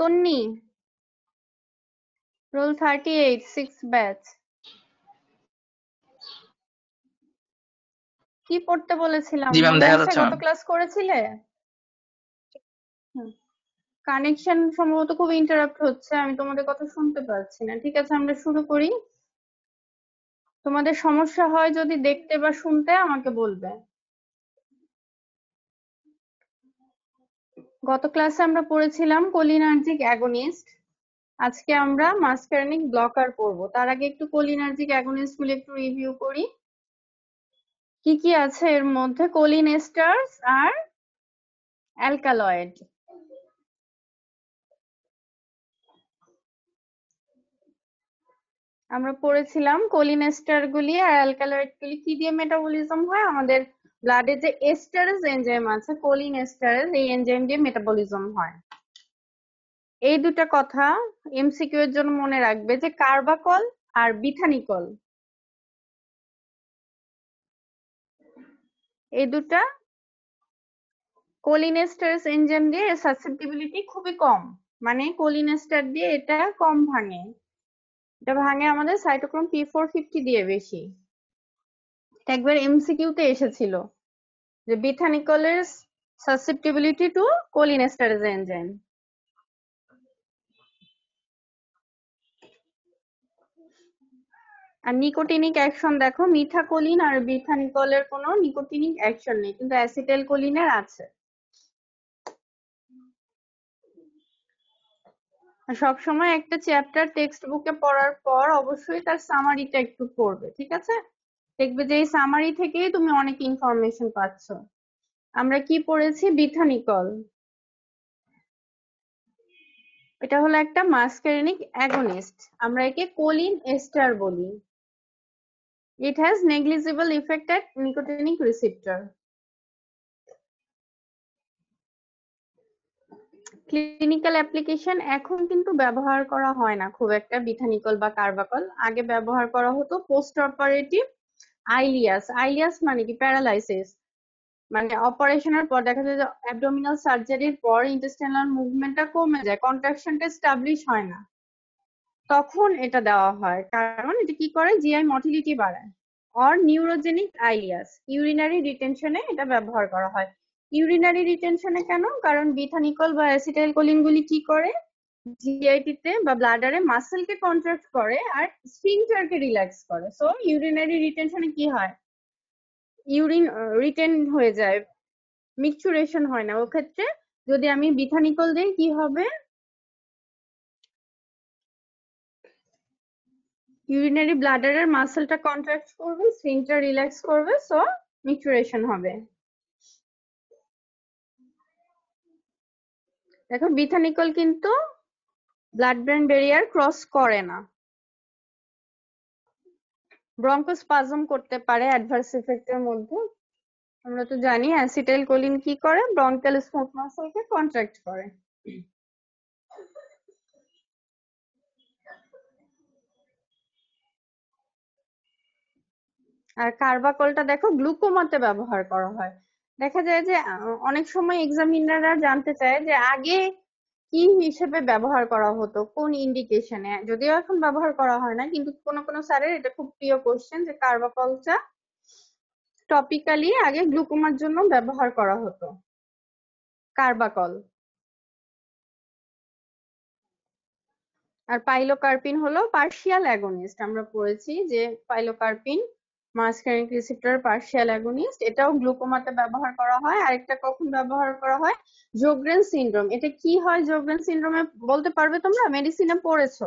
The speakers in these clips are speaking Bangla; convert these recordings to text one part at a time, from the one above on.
তন্নি, রোল 38, 6 ব্যাচ। কি পড়তে বলেছিলাম জি ম্যাম, মনে দেখা আছে? যাচ্ছে গত ম্যাম। ক্লাস করেছিলে? কানেকশন সম্ভবত খুব ইন্টারাপ্ট হচ্ছে, আমি তোমাদের কথা শুনতে পাচ্ছি না। ঠিক আছে, আমরা শুরু করি। তোমাদের সমস্যা হয় যদি দেখতে বা শুনতে আমাকে বলবে। গত ক্লাসে আমরা পড়েছিলাম কোলিনার্জিক অ্যাগনিস্ট, আজকে আমরা মাসকারেনিক ব্লকার পড়বো। তার আগে একটু কোলিনার্জিক অ্যাগনিস্ট গুলো একটু রিভিউ করি। কি কি আছে এর মধ্যে? কোলিন এস্টার্স আর অ্যালকালয়েড। আমরা পড়েছিলাম কোলিন এস্টার গুলি আর অ্যালকালয়েড গুলি কি দিয়ে মেটাবলিজম হয়। আমাদের ব্লাডে যে এস্টারেজ এনজাইম আছে, কোলিন এস্টারেজ, এই এনজাইম দিয়ে মেটাবলিজম হয়। এই দুটা কথা এমসিকিউ এর জন্য মনে রাখবে যে কার্বাকল আর বিথানিকল, এই দুটা কোলিনেস্টারেজ এনজাইম দিয়ে সাসেপ্টিবিলিটি খুবই কম, মানে কোলিনেস্টার দিয়ে এটা কম ভাঙে। এটা ভাঙে আমাদের সাইটোক্রোম P450 দিয়ে বেশি। একবার এমসিকিউ তে এসেছিল যে বিথানিকলের সাসেপ্টিবিলিটি টু কোলিনেস্টারেজ এনজাইম। আর নিকোটিনিক অ্যাকশন দেখো, মিথাকোলিন আর বিথানিকলের কোনো নিকোটিনিক অ্যাকশন নেই, কিন্তু অ্যাসিটাইলকোলিনের আছে। সবসময় একটা চ্যাপ্টার টেক্সট বুকে পড়ার পর অবশ্যই তার সামারিটা একটু পড়বে, ঠিক আছে? দেখবে যে এই সামারি থেকেই তুমি অনেক ইনফরমেশন পাচ্ছ। আমরা কি পড়েছি? বিথানিকল, এটা হলো একটা মাসকারেনিক অ্যাগনিস্ট, আমরা একে কোলিন এস্টার বলি। It has negligible effect at nicotinic receptor. Clinical application এখন কিন্তু ব্যবহার করা হয় না খুব একটা বিথানিকল বা কার্বাকল। আগে ব্যবহার করা হতো পোস্ট অপারেটিভ আইলিয়াস। আইলিয়াস মানে কি? প্যারালাইসিস, মানে অপারেশনের পর দেখা যায় যে অ্যাবডোমিনাল সার্জারির পর ইন্টেস্টাইনাল মুভমেন্টটা কমে যায়, কন্ট্রাকশনটা এস্টাবলিশ হয় না, তখন এটা দেওয়া হয়। কারণ এটা কি করে? জিআই মটিলিটি বাড়ায়। অর নিউরোজেনিক আইলিয়াস, ইউরিনারি রিটেনশনে এটা ব্যবহার করা হয়। ইউরিনারি রিটেনশনে কেন? কারণ বিথানিকল বা অ্যাসিটাইলকোলিন গুলি কি করে? জিআইটি তে বা ব্লাডারে মাসেলকে কন্ট্রাক্ট করে আর স্ফিংক্টারকে রিল্যাক্স করে। সো ইউরিনারি রিটেনশনে কি হয়? ইউরিন রিটেন হয়ে যায়, মিক্সচুরেশন হয় না। ও ক্ষেত্রে যদি আমি বিথানিকল দিই কি হবে? ইউরিনারি ব্লাডারের মাসেলটা কন্ট্রাক্ট করবে, স্ফিংক্টার রিল্যাক্স করবে, সো মিক্সচুরেশন হবে। দেখো বিথানিকল কিন্তু ব্লাড ব্রেন ব্যারিয়ার ক্রস করে না, ব্রঙ্কোস্পাজম করতে পারে অ্যাডভার্স ইফেক্টের মধ্যে। আমরা তো জানি অ্যাসিটাইলকোলিন কি করে? ব্রঙ্কাল স্মুথ মাসেলকে কন্ট্রাক্ট করে। আর কার্বাকলটা দেখো গ্লুকোমাতে ব্যবহার করা হয়। দেখা যায় যে অনেক সময় এক্সামিনাররা জানতে চায় যে আগে কি হিসেবে ব্যবহার করা হতো, কোন ইন্ডিকেশনে। যদিও এখন ব্যবহার করা হয় না, কিন্তু কোন কোন স্যারের এটা খুব প্রিয় কোশ্চেন যে কার্বাকলটা টপিক্যালি আগে গ্লুকোমার জন্য ব্যবহার করা হতো। কার্বাকল আর পাইলোকার্পিন হলো পার্শিয়াল অ্যাগনিস্ট। আমরা পড়েছি যে পাইলোকার্পিন মাসকারেনিক রিসেপ্টর পার্শিয়াল অ্যাগনিস্ট, এটাও গ্লুকোমাতে ব্যবহার করা হয়। আরেকটা কখন ব্যবহার করা হয়? জোগ্রেন সিনড্রোম। এটা কি হয় জোগ্রেন সিনড্রোমে বলতে পারবে তোমরা? মেডিসিনে পড়েছো,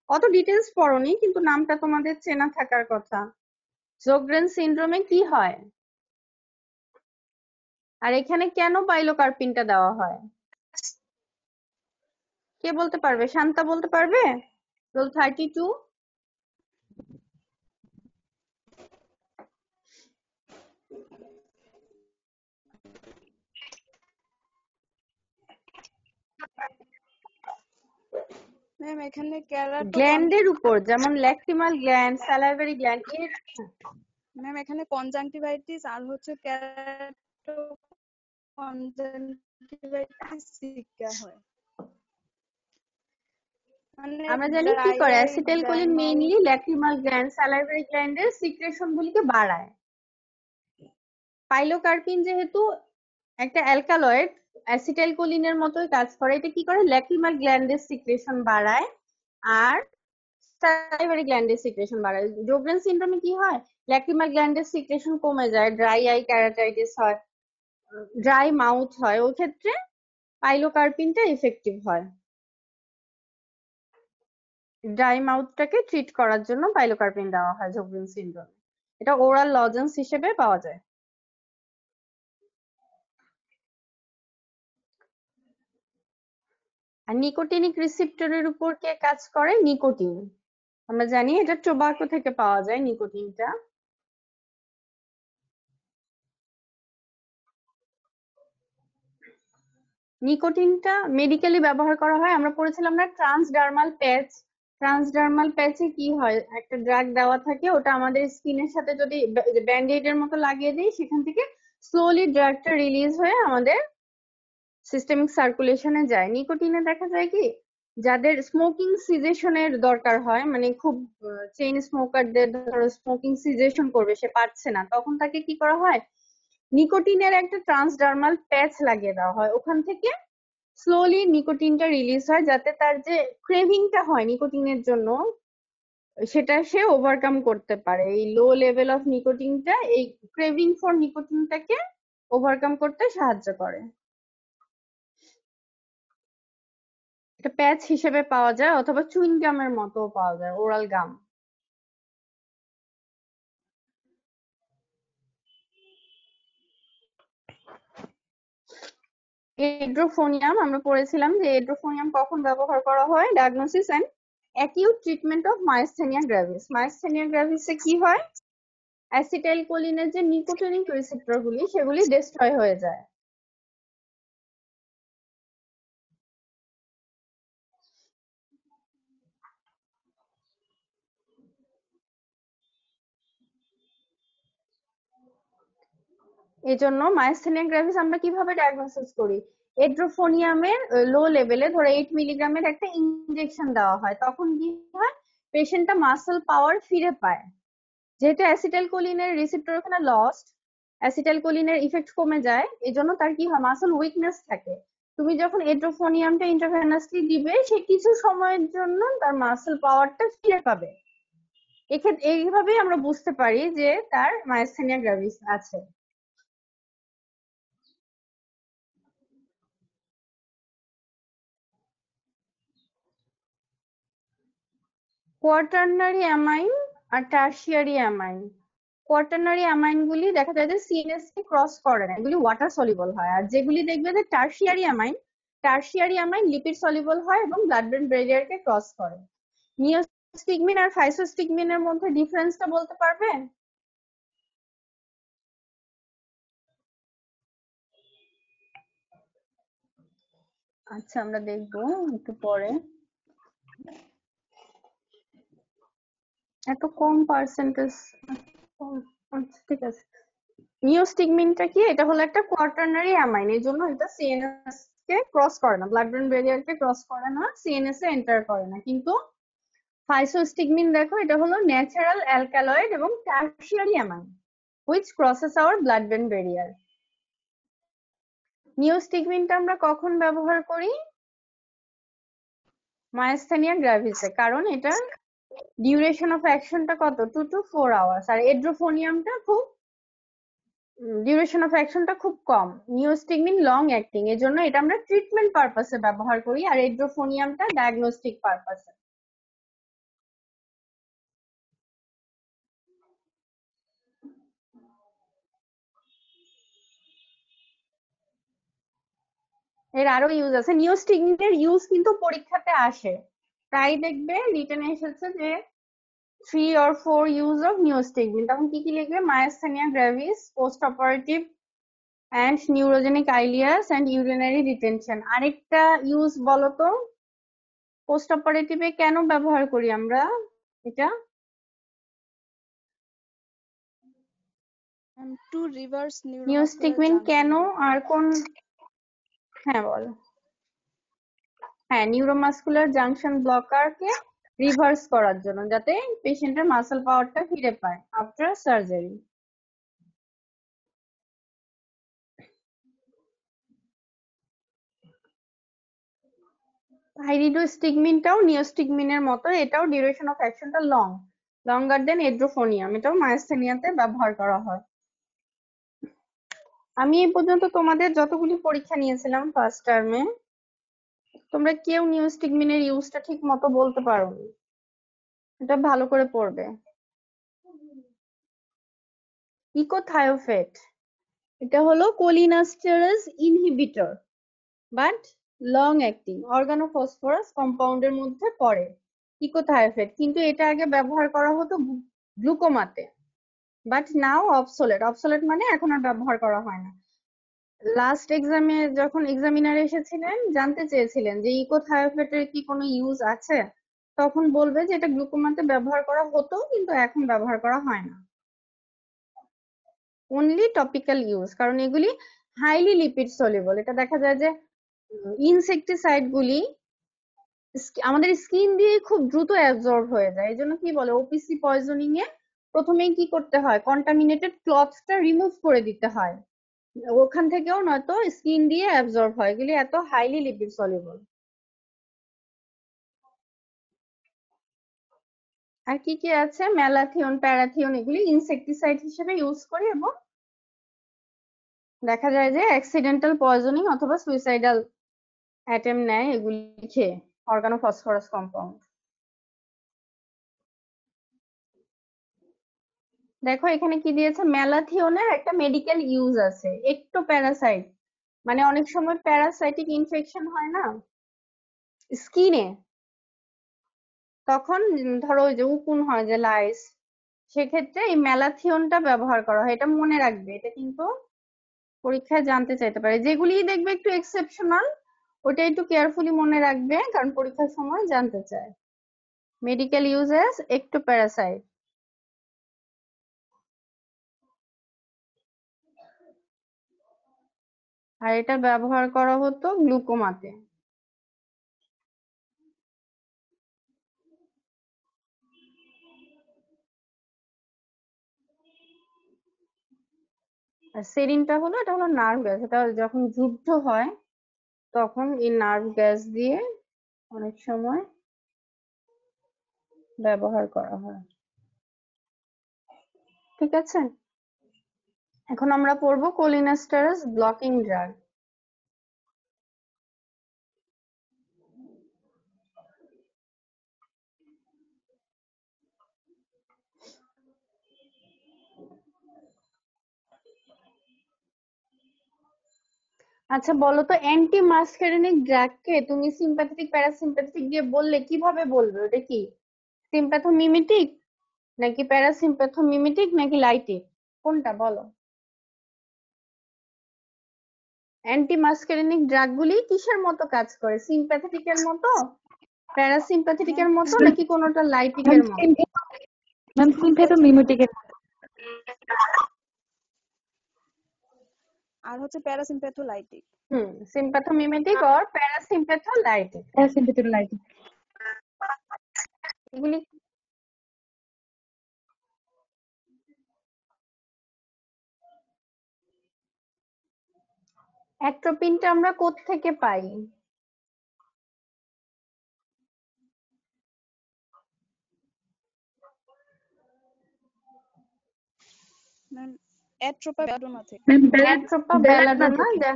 অত ডিটেলস পড়োনি, কিন্তু নামটা তোমাদের চেনা থাকার কথা। জোগ্রেন সিনড্রোমে কি হয় আর এখানে কেন পাইলোকার্পিনটা দেওয়া হয়? কে বলতে পারবে? শান্তা বলতে পারবে? রোল 32। ম্যাম এখানে ক্যারাটোকন গ্ল্যান্ডের উপর, যেমন ল্যাক্রিমাল গ্ল্যান্ড, স্যালাইভারি গ্ল্যান্ড, এর ম্যাম এখানে কনজাংটিভাইটিস আর হচ্ছে ক্যারাটো কনজাংটিভাইটিস সিকা হয়। মানে আমরা জানি কি ড্রাই করে, eye, dry acetylcholine mouth. Mainly lacrimal gland, salivary গ্ল্যান্ডের সিক্রেশন গুলিকে বাড়ায়। পাইলোকার্পিন যেহেতু একটা অ্যালকালয়েড, অ্যাসিটাইলকোলিনের মতোই কাজ করে। এটা কি করে, ল্যাক্রিমাল গ্ল্যান্ডের সিক্রেশন বাড়ায় আর স্যালাইভারি গ্ল্যান্ডের সিক্রেশন বাড়ায়। জোগ্রেন সিনড্রোমে কি হয়, ল্যাক্রিমাল গ্ল্যান্ডের সিক্রেশন কমে যায়, ড্রাই আই ক্যারাটাইটিস হয়, ড্রাই মাউথ হয়, ওই ক্ষেত্রে পাইলোকার্পিনটা ইফেক্টিভ হয়। ড্রাই মাউথটাকে ট্রিট করার জন্য পাইলোকার্পিন দেওয়া হয় জোগ্রেন সিনড্রোমে। এটা ওরাল লজেন্স হিসেবে পাওয়া যায়। আর নিকোটিনিক রিসেপ্টরের উপর কে কাজ করে, নিকোটিন। আমরা জানি এটা টোবাকো থেকে পাওয়া যায় নিকোটিনটা। নিকোটিনটা মেডিকেলি ব্যবহার করা হয়। আমরা পড়েছিলাম না ট্রান্সডার্মাল প্যাচ। ট্রান্সডার্মাল প্যাচে কি হয়, একটা ড্রাগ দেওয়া থাকে, ওটা আমাদের স্কিনের সাথে যদি ব্যান্ডেডের মতো লাগিয়ে দিই, সেখান থেকে স্লোলি ড্রাগটা রিলিজ হয়ে আমাদের সিস্টেমিক সার্কুলেশনে যায়। নিকোটিনে দেখা যায় কি, যাদের স্মোকিং সিজেশনের দরকার হয়, মানে খুব চেইন স্মোকারদের ধরো স্মোকিং সিজেশন করবে, সে পারছে না, তখন তাকে কি করা হয়, নিকোটিনের একটা ট্রান্সডার্মাল প্যাচ লাগিয়ে দেওয়া হয়। ওখান থেকে স্লোলি নিকোটিনটা রিলিজ হয়, যাতে তার যে ক্রেভিংটা হয় নিকোটিনের জন্য, সেটা সে ওভারকাম করতে পারে। এই লো লেভেল অফ নিকোটিনটা এই ক্রেভিং ফর নিকোটিনটাকে ওভারকাম করতে সাহায্য করে। এটা প্যাচ হিসেবে পাওয়া যায় অথবা চুইং গামের মতো পাওয়া যায়, ওরাল গাম। এড্রোফোনিয়াম আমরা পড়েছিলাম যে এড্রোফোনিয়াম কখন ব্যবহার করা হয়, diagnosis and acute treatment of myasthenia gravis. Myasthenia গ্র্যাভিসে কি হয়, অ্যাসিটাইলকোলিনের যে নিকোটিনিক রিসেপ্টর গুলি সেগুলি ডিস্ট্রয় হয়ে যায়। এই জন্য মাইস্থেনিয়া গ্র্যাভিস আমরা কিভাবে ডায়াগনোসিস করি, এড্রোফোনিয়ামের লো লেভেলে ধরো 8 মিলিগ্রামের একটা ইনজেকশন দেওয়া হয়, তখন কি হয়, পেশেন্টটা মাসল পাওয়ার ফিরে পায়। যেহেতু অ্যাসিটাইলকোলিনের রিসেপ্টর ওখানে লস্ট, অ্যাসিটাইলকোলিনের ইফেক্ট কমে যায়, এজন্য তার কি হয়, মাসল উইকনেস থাকে। তুমি যখন এড্রোফোনিয়ামটা ইন্ট্রাভেনাসলি দিবে, সে কিছু সময়ের জন্য তার মাসল পাওয়ারটা ফিরে পাবে। এক্ষেত্রে এইভাবেই আমরা বুঝতে পারি যে তার মাইস্থেনিয়া গ্র্যাভিস আছে। কোয়াটারনারি অ্যামাইন আর টার্সিয়ারি অ্যামাইন। কোয়াটারনারি অ্যামাইন গুলি দেখা যায় যে সিএনএস কে ক্রস করে না, এগুলি ওয়াটার সলিবল হয়। আর যেগুলি দেখবে যে টার্সিয়ারি অ্যামাইন লিপিড সলিবল হয় এবং ব্লাড ব্রেন ব্যারিয়ার কে ক্রস করে। নিওস্টিগমিন আর ফাইসোস্টিগমিনের মধ্যে ডিফারেন্সটা বলতে পারবে? আচ্ছা, আমরা দেখবো একটু পরে। এত কম পার্সেন্টেজ। আচ্ছা, ঠিক আছে। নিওস্টিগমিনটা কি, এটা হলো একটা কোয়াটারনারি অ্যামাইন, এর জন্য এটা সিএনএস কে ক্রস করে না, ব্লাড ব্রেন ব্যারিয়ার কে ক্রস করে না, সিএনএস এ এন্টার করে না। কিন্তু ফাইসোস্টিগমিন দেখো, এটা হলো ন্যাচারাল অ্যালকালয়েড এবং tertiary amine which crosses our blood brain barrier. নিওস্টিগমিনটা আমরা কখন ব্যবহার করি, মায়াস্থেনিয়া গ্র্যাভিসে, কারণ এটা ডিউরেশন অফ অ্যাকশনটা কত, 2 to 4 আওয়ার্স। আর এড্রোফোনিয়ামটা খুব ডিউরেশন অফ অ্যাকশনটা খুব কম। নিওস্টিগমিন লং অ্যাক্টিং, এর জন্য এটা আমরা ট্রিটমেন্ট পারপাসে ব্যবহার করি, আর এড্রোফোনিয়ামটা ডায়াগনস্টিক পারপাসে। এর আরো ইউজ আছে। নিওস্টিগমিনের ইউজ কিন্তু পরীক্ষাতে আসে, প্রায় দেখবে রিটেনে এসেছে যে 3 or 4 ইউজ অফ নিওস্টিগমিন, তখন কি কি লিখবে, myasthenia gravis, post operative and neurogenic ileus and urinary retention. আরেকটা ইউজ বলো তো, পোস্ট অপারেটিভে কেন ব্যবহার করি আমরা এটা? To reverse neuromuscular neostigmine junction কেন, ডিফেক্ট। আর কোন, হ্যাঁ বলো। হ্যাঁ, নিউরোমাস্কুলার জাংশন ব্লকারকে রিভার্স করার জন্য, যাতে পেশেন্টের মাসল পাওয়ারটা ফিরে পায় আফটার সার্জারি। পাইরিডোস্টিগমিনটাও নিওস্টিগমিনের মতো, এটাও ডিউরেশন অফ অ্যাকশনটা লঙ্গার দেন এড্রোফোনিয়াম, এটাও মায়াস্থেনিয়াতে ব্যবহার করা হয়। আমি এই পর্যন্ত তোমাদের যতগুলি পরীক্ষা নিয়েছিলাম ফার্স্ট টার্মে, তোমরা কেউ নিওস্টিগমিনের ইউজটা ঠিক মতো বলতে পারোনি। এটা ভালো করে পড়বে। ইকোথায়োফেট, এটা হলো cholinesterase inhibitor, but long acting organophosphorus কম্পাউন্ডের মধ্যে পড়ে ইকোথায়োফেট, কিন্তু এটা আগে ব্যবহার করা হতো গ্লুকোমাতে, বাট নাও অবসোলেট। অবসোলেট মানে এখন আর ব্যবহার করা হয় না। লাস্ট এক্সামে যখন এক্সামিনার এসেছিলেন, জানতে চেয়েছিলেন যে ইকোথায়োফেটের কি কোনো ইউজ আছে, তখন বলবে যে এটা গ্লুকোমাতে ব্যবহার করা হতো কিন্তু এখন ব্যবহার করা হয় না, অনলি টপিক্যাল ইউজ, কারণ এগুলি হাইলি লিপিড সলিবল। এটা দেখা যায় যে ইনসেক্টিসাইড গুলি আমাদের স্কিন দিয়ে খুব দ্রুত অ্যাবজর্ব হয়ে যায়। এই জন্য কি বলে, ওপিসি পয়জনিং এ প্রথমেই কি করতে হয়, কন্টামিনেটেড ক্লথসটা রিমুভ করে দিতে হয়, ওখান থেকেও নয়তো স্কিন দিয়ে অ্যাবজর্ব হয়, এগুলি এত হাইলি লিপিড সলিবল। আর কি কি আছে, ম্যালাথিয়ন, প্যারাথিয়ন, এগুলি ইনসেক্টিসাইড হিসেবে ইউজ করি, এবং দেখা যায় যে অ্যাক্সিডেন্টাল পয়জনিং অথবা সুইসাইডাল অ্যাটেম্প নেয় এগুলি খেয়ে, অর্গানোফসফরাস কম্পাউন্ড। দেখো এখানে কি দিয়েছে, ম্যালাথিয়নের একটা মেডিকেল ইউজ আছে, একটো প্যারাসাইট, মানে অনেক সময় প্যারাসাইটিক ইনফেকশন হয় না স্কিনে, তখন ধরো ওই যে উকুন হয় যে লাইস, সেক্ষেত্রে এই ম্যালাথিয়নটা ব্যবহার করা হয়। এটা মনে রাখবে, এটা কিন্তু পরীক্ষায় জানতে চাইতে পারে। যেগুলি দেখবে একটু এক্সেপশনাল, ওটা একটু কেয়ারফুলি মনে রাখবে, কারণ পরীক্ষার সময় জানতে চায়। মেডিকেল ইউজেস একটো প্যারাসাইট, আর এটা ব্যবহার করা হতো গ্লুকোমাতে। আর সেরিনটা হলো, এটা হলো নার্ভ গ্যাস, এটা যখন যুদ্ধ হয় তখন এই নার্ভ গ্যাস দিয়ে অনেক সময় ব্যবহার করা হয়। ঠিক আছে, এখন আমরা পড়বো কোলিনাস্টেরাস ব্লকিং ড্রাগ। আচ্ছা বলো তো, অ্যান্টি মাস্কারেনিক ড্রাগকে তুমি সিম্প্যাথেটিক প্যারাসিম্প্যাথেটিক দিয়ে বললে কিভাবে বলবে? ওটা কি সিম্প্যাথোমিমেটিক নাকি প্যারাসিম্প্যাথোমিমেটিক নাকি লাইটিক, কোনটা বলো? অ্যান্টি মাস্কারেনিক ড্রাগ গুলি কিসের মতো কাজ করে, সিম্প্যাথেটিকের মতো, ম্যাম প্যারাসিম্প্যাথেটিকের মতো, নাকি কোনোটা ম্যাম লাইটিকের মতো? ম্যাম সিম্পেথো মিমেটিকের আর হচ্ছে প্যারাসিম্প্যাথোলাইটিক। সিম্প্যাথোমিমেটিক অর প্যারাসিম্প্যাথোলাইটিক, সিম্পেথের লাইট। এগুলি অ্যাট্রোপিনটা আমরা কোত্থেকে পাই? ম্যাম অ্যাট্রোপা বেলাডোনা থেকে। ম্যাম অ্যাট্রোপা বেলাডোনা বেলাডোনা, থেকে।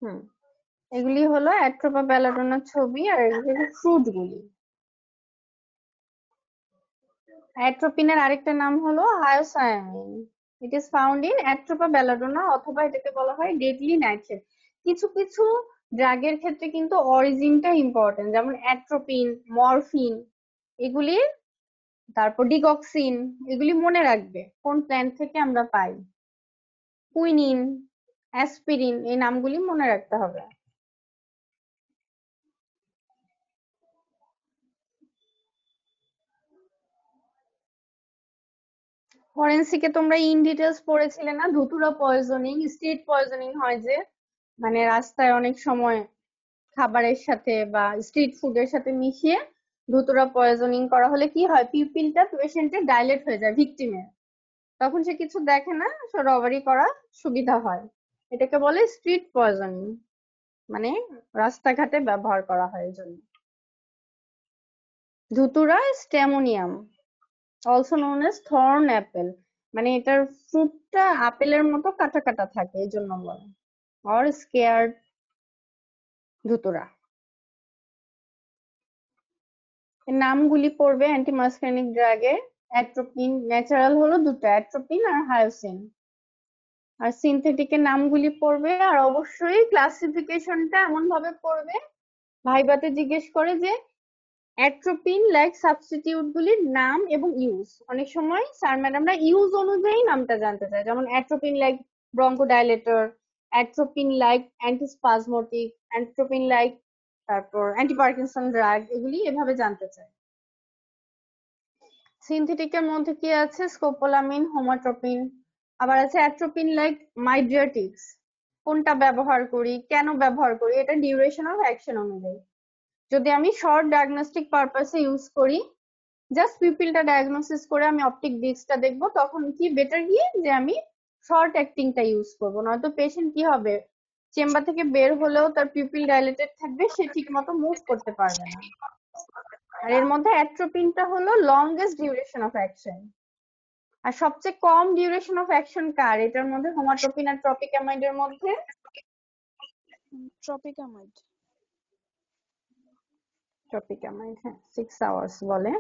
হুম, এগুলি হলো অ্যাট্রোপা বেলাডোনার ছবি, আর এগুলি হলো ফ্রুট গুলি। অ্যাট্রোপিনের আরেকটা নাম হলো hyoscyamine. It is found in atropa belladonna, অথবা এটাকে বলা হয় ডেডলি নাইট্রেট। কিছু কিছু ড্রাগের ক্ষেত্রে কিন্তু অরিজিনটা ইম্পর্টেন্ট, যেমন অ্যাট্রোপিন, মরফিন, এগুলি, তারপর ডিগক্সিন, এগুলি মনে রাখবে কোন প্ল্যান্ট থেকে আমরা পাই। কুইনিন, অ্যাসপিরিন, এই নামগুলি মনে রাখতে হবে। ফরেনসিকে তোমরা ইন ডিটেলস পড়েছিলে না, ধুতুরা পয়জনিং, স্ট্রিট পয়জনিং হয় যে, মানে রাস্তায় অনেক সময় খাবারের সাথে বা স্ট্রিট ফুডের সাথে মিশিয়ে ধুতুরা পয়জনিং করা হলে কি হয়, পিউপিলটা পেশেন্টের ডাইলেট হয়ে যায় ভিকটিমের, তখন সে কিছু দেখে না, সে রবারি করা সুবিধা হয়। এটাকে বলে স্ট্রিট পয়জনিং, মানে রাস্তাঘাটে ব্যবহার করা হয় এই জন্য। Datura stramonium, also known as thorn apple, মানে এটার ফ্রুটটা আপেলের মতো কাটা কাটা থাকে এই জন্য বলে, অর স্কেয়ার্ড ধুতুরা। এর নামগুলি পড়বে অ্যান্টিমাসকারেনিক ড্রাগে। অ্যাট্রোপিন, ন্যাচারাল হলো দুটো, অ্যাট্রোপিন আর হায়োসিন। আর সিনথেটিকের নামগুলি পড়বে, আর অবশ্যই ক্লাসিফিকেশনটা এমন ভাবে পড়বে, ভাইবাতে জিজ্ঞেস করে যে অ্যাট্রোপিন লাইক সাবস্টিটিউট গুলির নাম এবং ইউজ। অনেক সময় স্যার ম্যাডামরা ইউজ অনুযায়ী নামটা জানতে চায়, যেমন atropine like bronchodilator, atropine like antispasmodic, atropine like তারপর অ্যান্টিপার্কিনসন ড্রাগ, এগুলি এভাবে জানতে চায়। সিনথেটিকের মধ্যে কি আছে, স্কোপোলামিন, হোমাট্রোপিন, আবার আছে অ্যাট্রোপিন লাইক মাইডিয়াটিক্স। কোনটা ব্যবহার করি, কেন ব্যবহার করি, এটা ডিউরেশন অফ অ্যাকশন অনুযায়ী। যদি আমি শর্ট ডায়াগনস্টিক পারপাসে ইউজ করি, জাস্ট পিপিলটা ডায়াগনোসিস করে আমি অপটিক ডিস্কটা দেখবো, তখন কি বেটার কি যে আমি শর্ট অ্যাক্টিংটা ইউজ করবো, নয়তো পেশেন্ট কি হবে, চেম্বার থেকে বের হলেও তার পিপিল ডাইলেটেড থাকবে, সে ঠিক মতো মুভ করতে পারবে না। আর এর মধ্যে অ্যাট্রোপিনটা হলো লংগেস্ট ডিউরেশন অফ অ্যাকশন, আর সবচেয়ে কম ডিউরেশন অফ অ্যাকশন কার, এটার মধ্যে হোমাট্রোপিন আর ট্রপিকামাইডের মধ্যে? ট্রপিকামাইড। ট্রপিকামাইড, হ্যাঁ 6 আওয়ার্স বলে।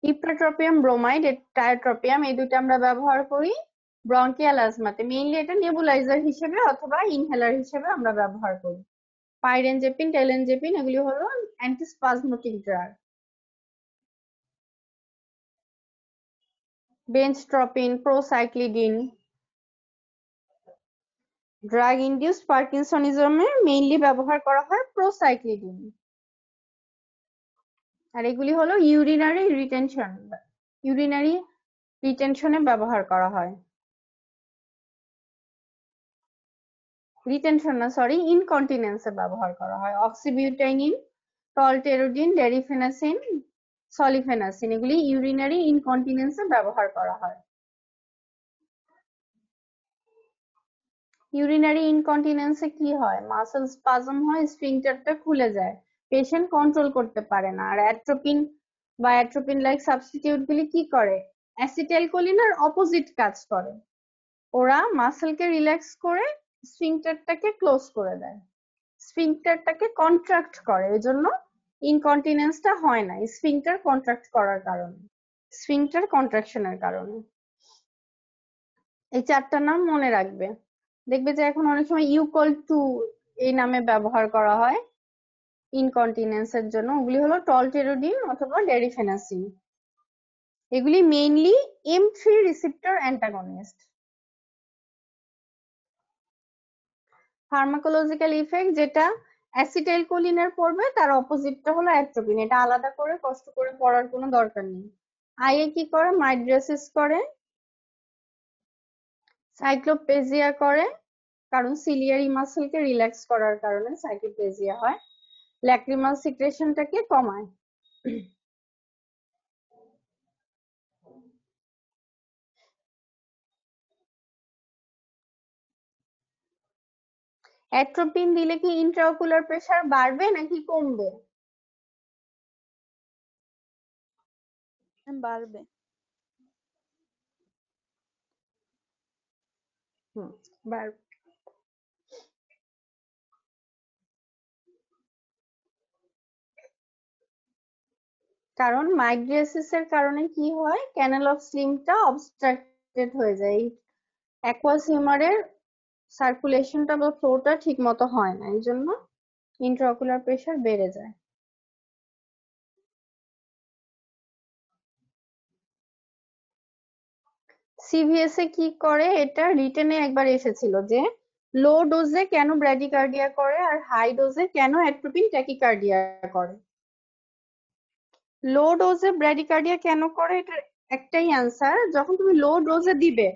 ইপ্রাট্রপিয়াম ব্রোমাইড, টায়োট্রপিয়াম, এই দুটো আমরা ব্যবহার করি ব্রঙ্কিয়াল অ্যাজমাতে, মেইনলি এটা নেবুলাইজার হিসেবে অথবা ইনহেলার হিসেবে আমরা ব্যবহার করি। পাইরেনজেপিন, টেলেনজেপিন, এগুলি হলো অ্যান্টিস্পাজমোটিক ড্রাগ। বেঞ্চট্রপিন, প্রোসাইক্লিডিন, ড্রাগ ইনডিউসড পার্কিনসনিজমে মেইনলি ব্যবহার করা হয় প্রোসাইক্লিডিন। আর এগুলি হলো ইউরিনারি রিটেনশনে ব্যবহার করা হয়, রিটেনশন না সরি, ইনকন্টিনেন্সে ব্যবহার করা হয়। অক্সিবিউটাইনিন, টলটেরোডিন, ডেরিফেনাসিন, সলিফেনাসিন, এগুলি ইউরিনারি ইনকন্টিনেন্সে ব্যবহার করা হয়। ইউরিনারি ইনকন্টিনেন্সে কি হয়, মাসেল স্পাজম হয়, স্ফিংটারটা খুলে যায়, পেশেন্ট কন্ট্রোল করতে পারে না। আর অ্যাট্রোপিন বা অ্যাট্রোপিন লাইক সাবস্টিটিউট গুলি কি করে, অ্যাসিটাইলকোলিনের অপোজিট কাজ করে, ওরা মাসেলকে রিল্যাক্স করে স্ফিংটারটাকে ক্লোজ করে দেয়, স্ফিংটারটাকে কন্ট্রাক্ট করে, এজন্য ইনকন্টিনেন্সটা হয় না, স্ফিংটার কন্ট্রাক্ট করার কারণে, স্ফিংটার কন্ট্রাকশনের কারণে। এই চারটা নাম মনে রাখবে। দেখবে যে এখন অনেক সময় ইউকল টু এই নামে ব্যবহার করা হয় ইনকন্টিনেন্সের জন্য, ওগুলি হলো টলটেরোডিন অথবা ডেরিফেনাসিন। এগুলি mainly M3 receptor antagonist. Pharmacological effect যেটা অ্যাসিটাইলকোলিনের পড়বে, তার অপোজিটটা হলো অ্যাট্রোপিন, এটা আলাদা করে কষ্ট করে পড়ার কোনো দরকার নেই। আইয়ে কি করে, মাইড্রেসিস করে, সাইক্লোপেজিয়া করে, কারণ সিলিয়ারি মাসেলকে রিল্যাক্স করার কারণে সাইক্লোপেজিয়া হয়, ল্যাক্রিমাল সিক্রেশনটাকে কমায়। অ্যাট্রোপিন দিলে কি ইন্ট্রাওকুলার প্রেসার বাড়বে নাকি কমবে? বাড়বে। বাড়বে, কারণ মাইগ্রেসিসের কারণে কি হয়, ক্যানেল অফ স্লিমটা অবস্ট্রাক্টেড হয়ে যায়, এই অ্যাকুয়াস হিউমারের সার্কুলেশনটা বা ফ্লোটা ঠিক মতো হয় না, এই জন্য ইন্ট্রাওকুলার প্রেসার বেড়ে যায়। সিভিএস এ কি করে, এটা রিটেনে একবার এসেছিল যে লো ডোজে কেন ব্র্যাডিকার্ডিয়া করে আর হাই ডোজে কেন অ্যাট্রোপিন ট্যাকিকার্ডিয়া করে। লো ডোজে ব্র্যাডিকার্ডিয়া কেন করে, এটার একটাই অ্যান্সার, যখন তুমি লো ডোজে দিবে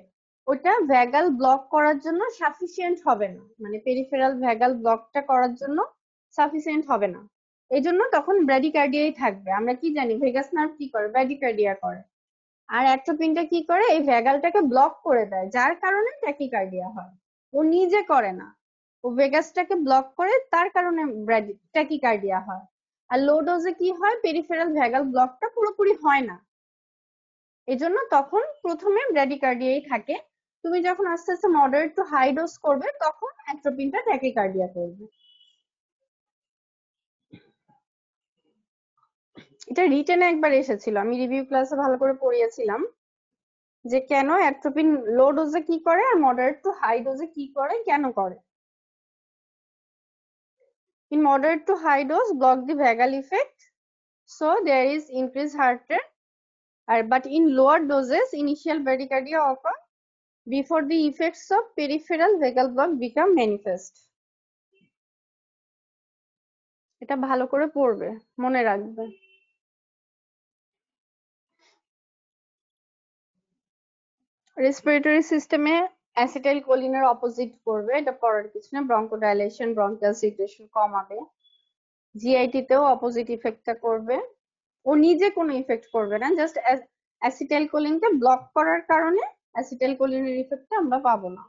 ওটা ভ্যাগাল ব্লক করার জন্য সাফিসিয়েন্ট হবে না, মানে পেরিফেরাল ভ্যাগাল ব্লকটা করার জন্য সাফিসিয়েন্ট হবে না। এই জন্য তখন ব্র্যাডিকার্ডিয়াই থাকবে। আমরা কি জানি ভেগাস নার্ভ কি করে? ব্র্যাডিকার্ডিয়া করে। আর অ্যাট্রোপিনটা কি করে? এই ভ্যাগালটাকে ব্লক করে দেয়, যার কারণে ট্যাকিকার্ডিয়া হয়। ও নিজে করে না, ও ভেগাসটাকে ব্লক করে, তার কারণে ট্যাকিকার্ডিয়া হয়। আর লো ডোজে কি হয়? পেরিফেরাল ভ্যাগাল ব্লকটা পুরোপুরি হয় না, এজন্য তখন প্রথমে ব্র্যাডিকার্ডিয়াই থাকে। তুমি যখন আস্তে আস্তে মডারেট টু হাই ডোজ করবে তখন অ্যাট্রোপিনটা ট্যাকিকার্ডিয়া করবে। এটা রিটেনে একবার এসেছিল, আমি রিভিউ ক্লাসে ভালো করে পড়িয়েছিলাম যে কেন অ্যাট্রোপিন লো ডোজে কি করে আর মডারেট টু হাই ডোজে কি করে, কেন করে। In moderate to high dose block the vagal effect, so there is increased heart rate, but in lower doses initial bradycardia occur before the effects of peripheral vagal block become manifest. এটা ভালো করে পড়বে, মনে রাখবে। রেসপিরেটরি সিস্টেমে অ্যাসিটাইলকোলিনের অপোজিট করবে, এটা পড়ার কিছু না। ব্রঙ্কোডাইলেশন, ব্রঙ্কিয়াল সিক্রেশন কমাবে। জিআইটি তেও অপোজিট ইফেক্টটা করবে। ও নিজে কোনো ইফেক্ট করবে না, জাস্ট অ্যাসিটাইলকোলিনকে ব্লক করার কারণে অ্যাসিটাইলকোলিনের ইফেক্টটা আমরা পাবো না।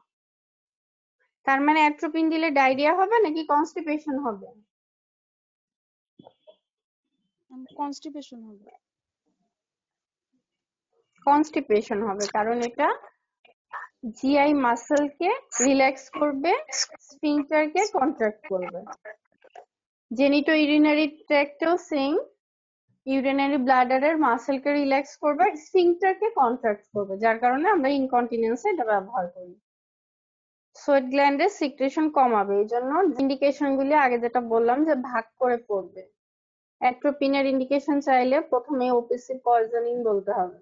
তার মানে অ্যাট্রোপিন দিলে ডায়রিয়া হবে নাকি কনস্টিপেশন হবে? কনস্টিপেশন হবে। কনস্টিপেশন হবে, কারণ এটা জিআই মাসেলকে রিল্যাক্স করবে, স্ফিংক্টারকে কন্ট্রাক্ট করবে। জেনিটো ইউরিনারি ট্র্যাক্টেও সেম, ইউরিনারি ব্লাডারের মাসেলকে রিল্যাক্স করবে, স্ফিংক্টারকে কন্ট্রাক্ট করবে, যার কারণে আমরা ইনকন্টিনেন্সে এটা ব্যবহার করি। সোয়েট গ্ল্যান্ডের সিক্রেশন কমাবে, এই জন্য ইন্ডিকেশন গুলি আগে যেটা বললাম যে ভাগ করে পড়বে। অ্যাট্রোপিনের ইন্ডিকেশন চাইলে প্রথমে ওপিসি পয়জনিং বলতে হবে।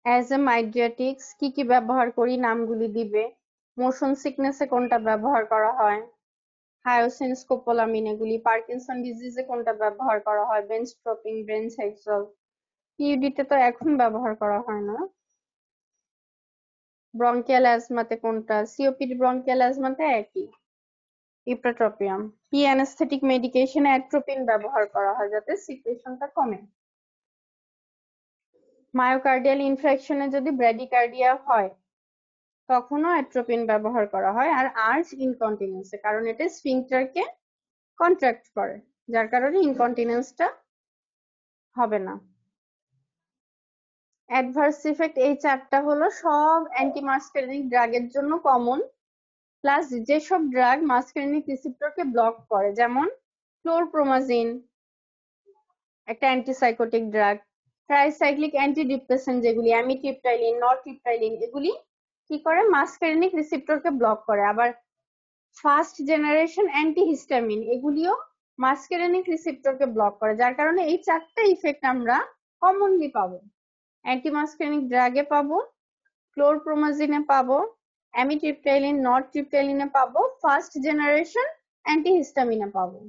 অ্যাজ এ মাইডিয়াটিক্স কি কি ব্যবহার করি নামগুলি দিবে। মোশন সিকনেসে কোনটা ব্যবহার করা হয়, হায়োসিন, স্কোপোলামিন এগুলি। পার্কিনসন ডিজিজে কোনটা ব্যবহার করা হয়, বেঞ্চট্রপিন, ব্রেনহেক্সল। পিইউডিতে তো এখন ব্যবহার করা হয় না। ব্রঙ্কিয়াল অ্যাজমাতে কোনটা, সিওপিডি ব্রঙ্কিয়াল অ্যাজমাতে একই, ইপ্রাট্রপিয়াম। কি অ্যানেস্থেটিক মেডিকেশনে অ্যাট্রোপিন ব্যবহার করা হয় যাতে সিক্রেশনটা কমে। মায়োকার্ডিয়াল ইনফ্রাকশনে যদি ব্র্যাডিকার্ডিয়া হয় তখনও অ্যাট্রোপিন ব্যবহার করা হয়। আর আর্চ ইনকন্টিনেন্সে, কারণ এটা স্ফিংক্টারকে কন্ট্রাক্ট করে, যার কারণে ইনকন্টিনেন্সটা হবে না। অ্যাডভার্স ইফেক্ট এই চারটা হলো সব অ্যান্টিমাস্কারিনিক ড্রাগের জন্য কমন, প্লাস যেসব ড্রাগ মাস্কারিনিক রিসেপ্টরকে ব্লক করে, যেমন ক্লোরপ্রোমাজিন একটা অ্যান্টিসাইকোটিক ড্রাগ, ট্রাইসাইক্লিক অ্যান্টিডিপ্রেসেন্ট যেগুলি অ্যামিট্রিপটাইলিন, নরট্রিপটাইলিন, এগুলি কি করে? মাস্কারিনিক রিসেপ্টরকে ব্লক করে। আবার ফার্স্ট জেনারেশন অ্যান্টিহিস্টামিন এগুলিও মাস্কারিনিক রিসেপ্টরকে ব্লক করে, যার কারণে এই চারটা ইফেক্ট আমরা কমনলি পাবো। অ্যান্টিমাস্কারিনিক ড্রাগে পাবো, ক্লোরপ্রোমাজিনে পাবো, অ্যামিট্রিপটাইলিন, নরট্রিপটাইলিনে পাবো, ফার্স্ট জেনারেশন অ্যান্টিহিস্টামিনে পাবো।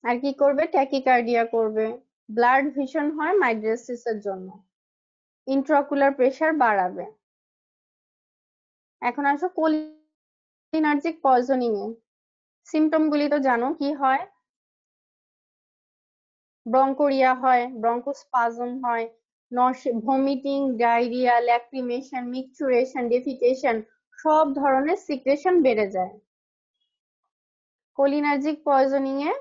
আর কি করবে? ট্যাকিকার্ডিয়া করবে, ব্লাড ভিশন হয় মাইগ্রেসিসের জন্য, ইন্ট্রাঅকুলার প্রেসার বাড়াবে। এখন আসো কোলিনার্জিক পয়জনিং এ। সিমটম গুলি তো জানো কি হয়? ব্রঙ্কোরিয়া হয়, ব্রঙ্কোস্পাজম হয়, ভমিটিং, ডায়রিয়া, ল্যাক্রিমেশন, মিকচুরেশন, ডেফিকেশন, সব ধরনের সিক্রেশন বেড়ে যায়। কোলিনার্জিক পয়জনিং এ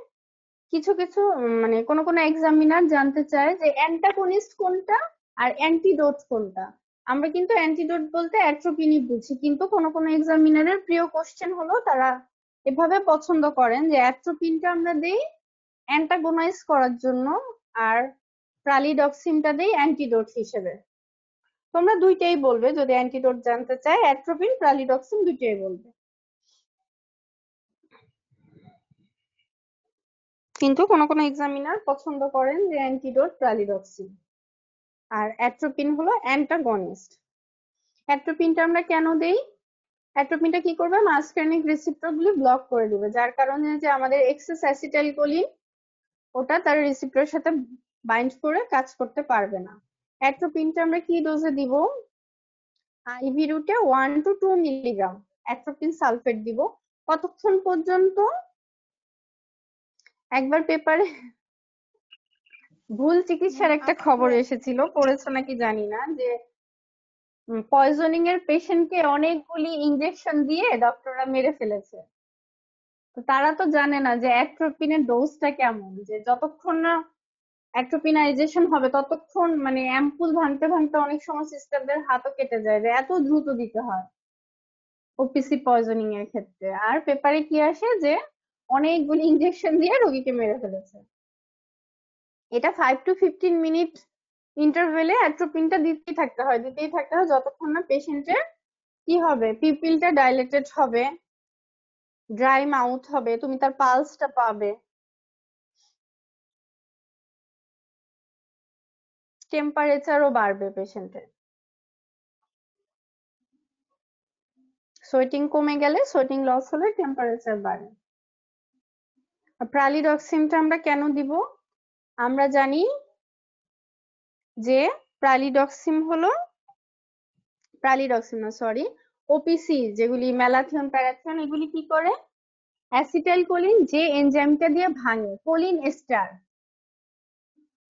কিছু কিছু মানে কোন কোন এক্সামিনার জানতে চায় যে অ্যান্টাগনিস্ট কোনটা আর অ্যান্টিডোট কোনটা। আমরা কিন্তু অ্যান্টিডোট বলতে অ্যাট্রোপিনই বুঝি, কিন্তু কোন কোন এক্সামিনারের প্রিয় কোশ্চেন হলো তারা এভাবে পছন্দ করেন যে অ্যাট্রোপিনটা আমরা দেই অ্যান্টাগোনাইজ করার জন্য আর প্রালিডক্সিনটা দেই অ্যান্টিডোট হিসেবে। তোমরা দুইটাই বলবে যদি অ্যান্টিডোট জানতে চায়, অ্যাট্রোপিন, প্রালিডক্সিন দুইটাই বলবে। কিন্তু কোন কোন এক্সামিনার পছন্দ করেন যে অ্যান্টিডোট প্রালিডক্সিন, আর অ্যাট্রোপিন হলো অ্যান্টাগনিস্ট। অ্যাট্রোপিনটা আমরা কেন দেই? অ্যাট্রোপিনটা কি করবে? মাস্কারিনিক রিসেপ্টর গুলি ব্লক করে দিবে, যার কারণে যে আমাদের এক্সেস অ্যাসিটাইলকোলিন ওটা তার রিসেপ্টরের সাথে বাইন্ড করে কাজ করতে পারবে না। অ্যাট্রোপিনটা আমরা কি ডোজে দিব? আইভি রুটে 1 to 2 মিলিগ্রাম অ্যাট্রোপিন সালফেট দিব। কতক্ষণ পর্যন্ত? একবার পেপারে ভুল চিকিৎসার ম্যাম একটা খবর এসেছিল, পড়েছো নাকি জানি না, যে পয়জনিং এর পেশেন্টকে অনেকগুলি ইনজেকশন দিয়ে ডক্টররা মেরে ফেলেছে। তো তারা তো জানে না যে অ্যাট্রোপিনের ডোজটা কেমন, যে যতক্ষণ না অ্যাট্রোপিনাইজেশন হবে ততক্ষণ মানে অ্যাম্পুল ভাঙতে ভাঙতে অনেক সময় সিস্টারদের হাতও কেটে যায়, যে এত দ্রুত দিতে হয় ওপিসি পয়জনিং এর ক্ষেত্রে। আর পেপারে কি আসে যে অনেকগুলি ইনজেকশন দিয়ে রোগীকে মেরে ফেলেছে। এটা 5 to 15 মিনিট ইন্টারভেলে অ্যাট্রোপিনটা দিতেই থাকতে হয় যতক্ষণ না পেশেন্টের কি হবে, পিপিলটা ডাইলেটেড হবে, ড্রাই মাউথ হবে, তুমি তার পালসটা পাবে, টেম্পারেচারও বাড়বে পেশেন্টের। সোয়েটিং কমে গেলে, সোয়েটিং লস হলে টেম্পারেচার বাড়ে। প্রালিডক্সিনটা আমরা কেন দিব? আমরা জানি যে ওপিসি যেগুলি ম্যালাথিয়ন প্যারাথিয়ন এগুলি কি করে? অ্যাসিটাইল কোলিন যে এনজাইমটা দিয়ে ভাঙে, কোলিন এস্টার,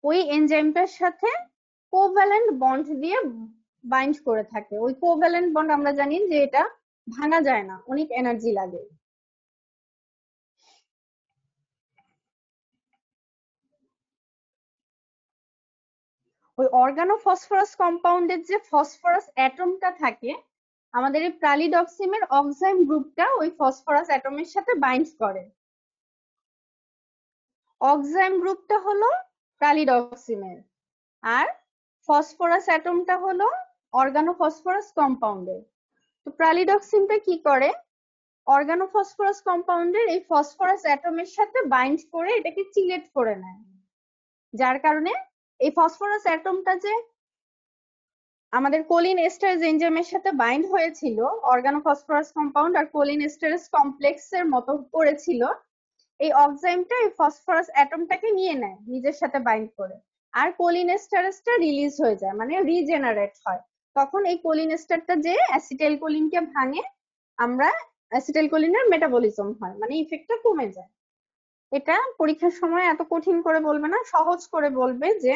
ওই এনজাইমটার সাথে কোভ্যালেন্ট বন্ড দিয়ে বাইন্ড করে থাকে। ওই কোভ্যালেন্ট বন্ড আমরা জানি যে এটা ভাঙা যায় না, অনেক এনার্জি লাগে। ওই অর্গানোফসফরাস কম্পাউন্ডের যে ফসফরাস অ্যাটমটা থাকে, আমাদের এই প্রালিডক্সিমের অক্সাইম গ্রুপটা ওই ফসফরাস অ্যাটমের সাথে বাইন্ড করে। অক্সাইম গ্রুপটা হলো প্রালিডক্সিমের, আর ফসফরাস অ্যাটমটা হলো অর্গানোফসফরাস কম্পাউন্ডের। তো প্রালিডক্সিমটা কি করে? অর্গানোফসফরাস কম্পাউন্ডের এই ফসফরাস অ্যাটমের সাথে বাইন্ড করে এটাকে চিলেট করে নেয়, যার কারণে এই ফসফরাস অ্যাটমটা যে আমাদের কোলিন এস্টারেজ এনজাইমের সাথে বাইন্ড হয়েছিল, অর্গানোফসফরাস কম্পাউন্ড আর কোলিন এস্টারেজ কমপ্লেক্সের মতো করেছিল, এই অক্সাইমটা এই ফসফরাস অ্যাটমটাকে নিয়ে নেয় নিজের সাথে বাইন্ড করে, আর কোলিন এস্টারেজটা রিলিজ হয়ে যায়, মানে রিজেনারেট হয়। তখন এই কোলিন এস্টারটা যে অ্যাসিটাইল কোলিনকে ভাঙে, আমরা অ্যাসিটাইল কোলিনের মেটাবলিজম হয়, মানে ইফেক্টটা কমে যায়। এটা পরীক্ষার সময় এত কঠিন করে বলবে না, সহজ করে বলবে যে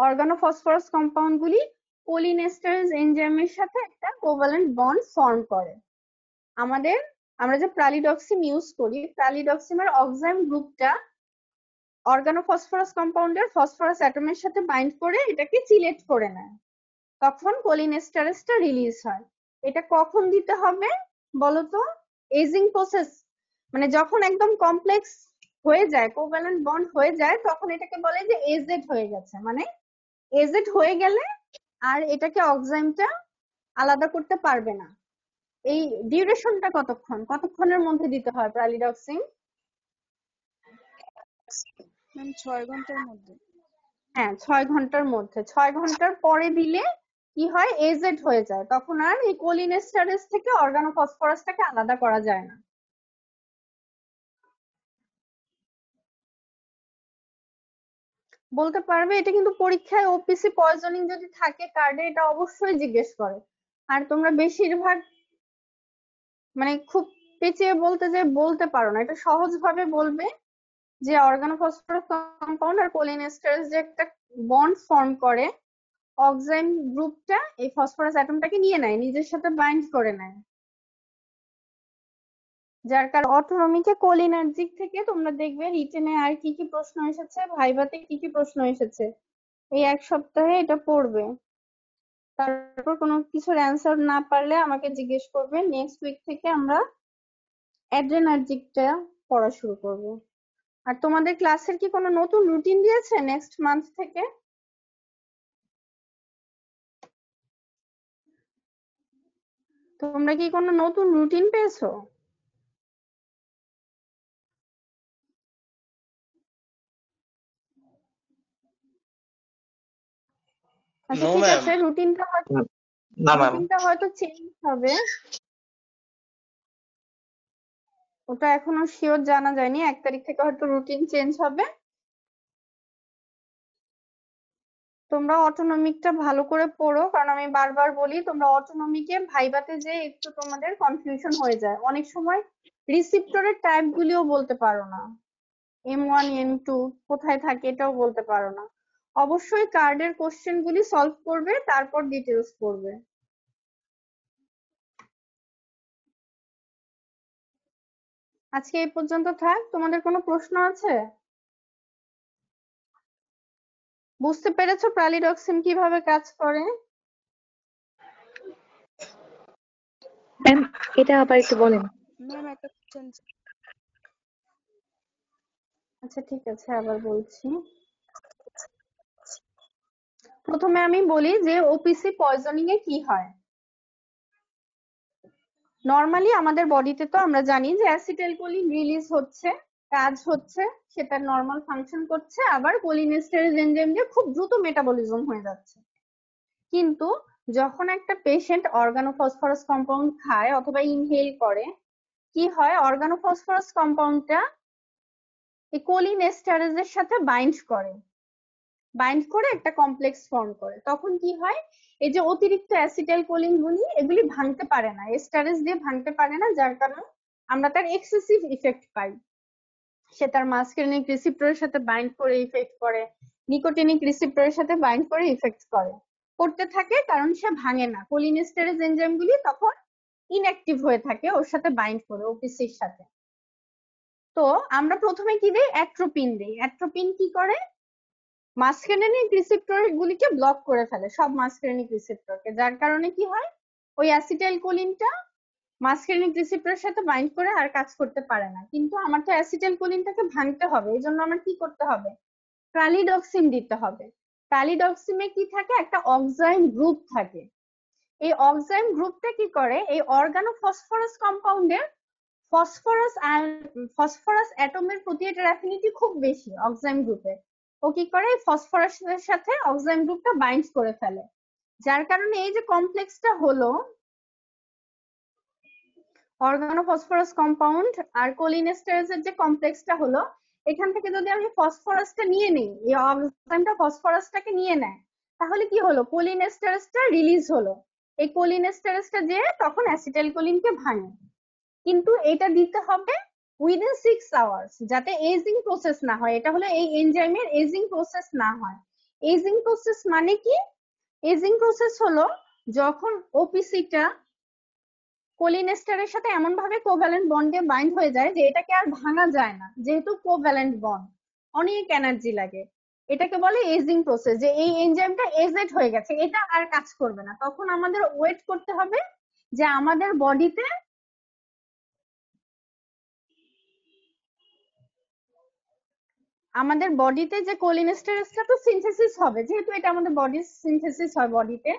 অর্গানোফসফরাস কম্পাউন্ড গুলি কোলিনেস্টারেজ এনজাইমের সাথে একটা কোভ্যালেন্ট বন্ড ফর্ম করে। আমরা যে প্রালিডক্সিম ইউজ করি, প্রালিডক্সিমের অক্সাইম গ্রুপটা অর্গানোফসফরাস কম্পাউন্ডের ফসফরাস অ্যাটমের সাথে বাইন্ড করে এটাকে চিলেট করে নেয়, তখন কোলিনেস্টারেজটা রিলিজ হয়। এটা কখন দিতে হবে বলতো? এজিং প্রসেস, মানে যখন একদম কমপ্লেক্স হয়ে যায়, কোভ্যালেন্ট বন্ড হয়ে যায়, তখন এটাকে বলে যে এজেড হয়ে গেছে। মানে এজেড হয়ে গেলে আর এটাকে অক্সাইমটা আলাদা করতে পারবে না। এই ডিউরেশনটা কতক্ষণের মধ্যে দিতে হয় প্রালিডক্সিন? ম্যাম 6 ঘন্টার মধ্যে। হ্যাঁ, 6 ঘন্টার মধ্যে। 6 ঘন্টার পরে দিলে কি হয়, এজেড হয়ে যায়, তখন আর এই কোলিনেস্টারেজ থেকে অর্গানোফসফরাসটাকে আলাদা করা যায় না। বলতে পারবে? এটা কিন্তু পরীক্ষায় ওপিসি পয়জনিং যদি থাকে কার্ডে, এটা অবশ্যই জিজ্ঞেস করে। আর তোমরা বেশিরভাগ মানে খুব পেঁচিয়ে বলতে যে বলতে পারো না, এটা সহজ ভাবে বলবে যে অর্গানোফসফরাস কম্পাউন্ড আর কোলিনেস্টারেজ যে একটা বন্ড ফর্ম করে, অক্সাইম গ্রুপটা এই ফসফরাস অ্যাটমটাকে নিয়ে নেয়, নিজের সাথে বাইন্ড করে নেয়, যার কারণে অটোনমিকে কোলিনার্জিক থেকে তোমরা দেখবে রিটেনে আর কি কি প্রশ্ন এসেছে, ভাইভাতে কি কি প্রশ্ন এসেছে, এই এক সপ্তাহে এটা পড়বে। তারপর কোনো কিছুর অ্যান্সার না পারলে আমাকে জিজ্ঞেস করবে। নেক্সট উইক থেকে আমরা অ্যাড্রেনার্জিকটা পড়া শুরু করব। আর তোমাদের ক্লাসের কি কোনো নতুন রুটিন দিয়েছে নেক্সট মান্থ থেকে? তোমরা কি কোনো নতুন রুটিন পেয়েছো? আচ্ছা নো ঠিক ম্যাম। আছে, না ম্যাম। রুটিনটা হয়তো চেঞ্জ হবে, ওটা এখনো শিওর জানা যায়নি। 1 তারিখ থেকে হয়তো রুটিন চেঞ্জ হবে। তোমরা অটোনমিকটা ভালো করে পড়ো, কারণ আমি বারবার বলি তোমরা অটোনমিকে ভাইভাতে যে একটু তোমাদের কনফিউশন হয়ে যায়, অনেক সময় রিসিপ্টরের টাইপ গুলিও বলতে পারো না, M1 M2 কোথায় থাকে এটাও বলতে পারো না। অবশ্যই কার্ডের কোশ্চেন গুলি সলভ করবে, তারপর ডিটেলস পড়বে। আজকে এই পর্যন্ত থাক। তোমাদের কোনো প্রশ্ন আছে? বুঝতে পেরেছো প্যালিডক্সিন কিভাবে কাজ করে? ম্যাম, এটা আবার একটু বলেন। ম্যাম একটা কোশ্চেন। আচ্ছা ঠিক আছে, আবার বলছি। প্রথমে আমি বলি যে ওপিসি পয়জনিং এ কি হয়। নরমালি আমাদের বডিতে তো আমরা জানি যে অ্যাসিটাইলকোলিন রিলিজ হচ্ছে, কাজ হচ্ছে, সেটা নরমাল ফাংশন করছে, আবার কোলিনেস্টেরেজ এনজাইম দিয়ে খুব দ্রুত মেটাবলিজম হয়ে যাচ্ছে। কিন্তু যখন একটা পেশেন্ট অর্গানোফসফরাস কম্পাউন্ড খায় অথবা ইনহেল করে, কি হয়, অর্গানোফসফরাস কম্পাউন্ডটা এই কোলিনেস্টারেজের সাথে বাইন্ড করে একটা কমপ্লেক্স ফর্ম করে। তখন কি হয়, এই যে অতিরিক্ত অ্যাসিটাইলকোলিন গুলি এগুলি ভাঙতে পারে না, এস্টারেজ দিয়ে ভাঙতে পারে না, যার কারণে আমরা তার এক্সেসিভ ইফেক্ট পাই। সে তার মাসকারেনিক রিসিপ্টরের সাথে বাইন্ড করে ইফেক্ট করে, নিকোটিনিক রিসিপ্টরের সাথে বাইন্ড করে ইফেক্ট করতে থাকে, কারণ সে ভাঙে না। কোলিনেস্টারেজ এনজাইম গুলি তখন ইনঅ্যাক্টিভ হয়ে থাকে ওর সাথে বাইন্ড করে, ওপিসির সাথে। তো আমরা প্রথমে কি দিই, অ্যাট্রোপিন দিই। অ্যাট্রোপিন কি করে, মাসকারেনিক রিসেপ্টর গুলিকে ব্লক করে ফেলে, সব মাসকারেনিক রিসেপ্টরকে, যার কারণে কি হয়, ওই অ্যাসিটাইলকোলিনটা মাসকারেনিক রিসেপ্টরের সাথে বাইন্ড করে আর কাজ করতে পারে না। কিন্তু আমার তো অ্যাসিটাইলকোলিনটাকে ভাঙতে হবে, এই জন্য আমার কি করতে হবে, প্যালিডক্সিন দিতে হবে। প্যালিডক্সিমে কি থাকে, একটা অক্সাইম গ্রুপ থাকে। এই অক্সাইম গ্রুপটা কি করে, এই অর্গানোফসফরাস কম্পাউন্ডের ফসফরাস অ্যাটমের প্রতি এটার অ্যাফিনিটি খুব বেশি অক্সাইম গ্রুপে। ও কি করে, ফসফরাসের সাথে অক্সাইম গ্রুপটা বাইন্ড করে ফেলে, যার কারণে এই যে কমপ্লেক্সটা হলো অর্গানোফসফরাস কম্পাউন্ড আর কোলিনেস্টারেজের যে কমপ্লেক্সটা হলো, এখান থেকে যদি আমি ফসফরাসটা নিয়ে নিই, এই অক্সাইমটা ফসফরাসটাকে নিয়ে নেয়, তাহলে কি হলো, কোলিনেস্টারেজটা রিলিজ হলো। এই কোলিনেস্টারেজটা যে তখন অ্যাসিটাইলকোলিনকে ভাঙে। কিন্তু এটা দিতে হবে উইদিন 6 আওয়ার্স, যাতে এজিং প্রসেস না হয়। এটা হলো এই এনজাইমের এজিং প্রসেস না হয়। এজিং প্রসেস মানে কি, এজিং প্রসেস হলো যখন ওপিসিটা কোলিনেস্টারের সাথে এমন ভাবে কোভ্যালেন্ট বন্ডে বাইন্ড হয়ে যায় যে এটাকে আর ভাঙা যায় না, যেহেতু কোভ্যালেন্ট বন্ড, অনেক এনার্জি লাগে। এটাকে বলে এজিং প্রসেস, যে এই এনজাইমটা এজেড হয়ে গেছে, এটা আর কাজ করবে না। তখন আমাদের ওয়েট করতে হবে যে আমাদের বডিতে যে কোলিনেস্টারেজটা তো সিনথেসিস হবে, যেহেতু এটা আমাদের বডির সিনথেসিস হয় বডিতে,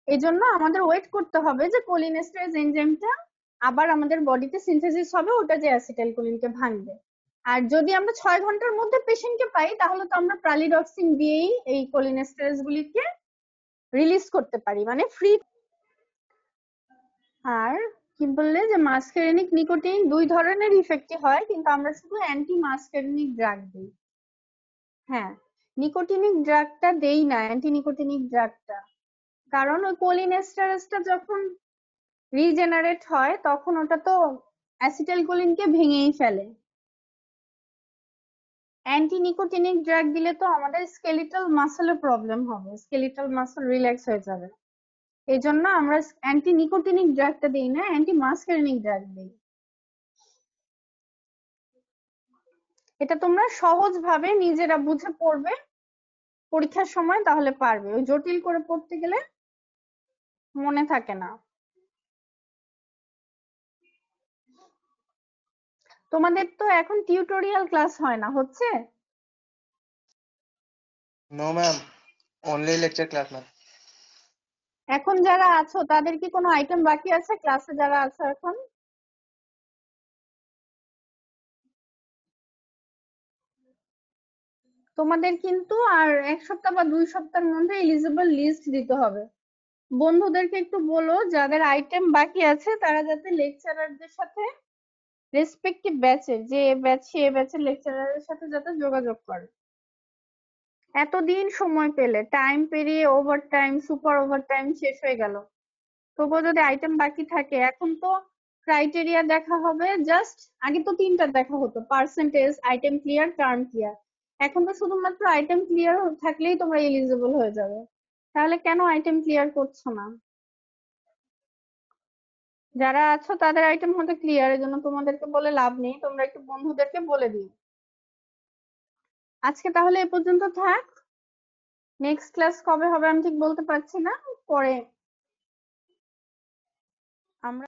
এই জন্য আমাদের ওয়েট করতে হবে যে কোলিনেস্টারেজ এনজাইমটা আবার আমাদের বডিতে সিনথেসিস হবে, ওটা যে অ্যাসিটাইলকোলিনকে ভাঙবে। আর যদি আমরা 6 ঘন্টার মধ্যে পেশেন্টকে পাই, তাহলে তো আমরা প্যালিডক্সিন দিয়েই এই কোলিনেস্টারেজ গুলিকে রিলিজ করতে পারি, মানে ফ্রি। আর কি বললে যে মাসকারেনিক নিকোটিন 2 ধরনের ইফেক্টই হয়, কিন্তু আমরা শুধু অ্যান্টি মাসকারেনিক ড্রাগ দিই। হ্যাঁ, নিকোটিনিক ড্রাগটা দেই না, অ্যান্টি নিকোটিনিক ড্রাগটা, কারণ ওই কোলিনেস্টারেজটা যখন রিজেনারেট হয় তখন ওটা তো অ্যাসিটাইলকোলিনকে ভেঙেই ফেলে। অ্যান্টি নিকোটিনিক ড্রাগ দিলে তো আমাদের স্কেলিটাল মাসেলের প্রবলেম হবে, স্কেলিটাল মাসেল রিল্যাক্স হয়ে যাবে। এই জন্য আমরা অ্যান্টি নিকোটিনিক ড্রাগটা দিই না, অ্যান্টি মাসকারেনিক ড্রাগ দিই। এটা তোমরা সহজভাবে নিজেরা বুঝে পড়বে পরীক্ষার সময়, তাহলে পারবে। ওই জটিল করে পড়তে গেলে মনে থাকে না। তোমাদের তো এখন টিউটোরিয়াল ক্লাস হয় না, হচ্ছে? No ma'am, only lecture class ma'am. এখন যারা আছো তাদের কি কোনো আইটেম বাকি আছে ক্লাসে, যারা আছো এখন? তোমাদের কিন্তু আর 1 সপ্তাহ বা 2 সপ্তাহের মধ্যে এলিজিবল লিস্ট দিতে হবে। বন্ধুদেরকে একটু বলো যাদের আইটেম বাকি আছে তারা যাতে লেকচারারদের সাথে, রেসপেক্টিভ ব্যাচের, যে ব্যাচ সে ব্যাচের লেকচারারের সাথে যাতে যোগাযোগ করে। এতদিন সময় পেলে টাইম পেরিয়ে over time super over time শেষ হয়ে গেল, তবুও যদি আইটেম বাকি থাকে, এখন তো ক্রাইটেরিয়া দেখা হবে জাস্ট, আগে তো তিনটা দেখা হতো, percentage, item clear, term clear. এখন তো শুধুমাত্র আইটেম ক্লিয়ার থাকলেই তোমরা এলিজিবল হয়ে যাবে। তাহলে কেন আইটেম ক্লিয়ার করছো না? যারা আছো তাদের আইটেম হয়তো ক্লিয়ার, এর জন্য তোমাদেরকে বলে লাভ নেই, তোমরা একটু বন্ধুদেরকে বলে দিও। আজকে তাহলে এ পর্যন্ত থাক। নেক্সট ক্লাস কবে হবে আমি ঠিক বলতে পারছি না, পরে আমরা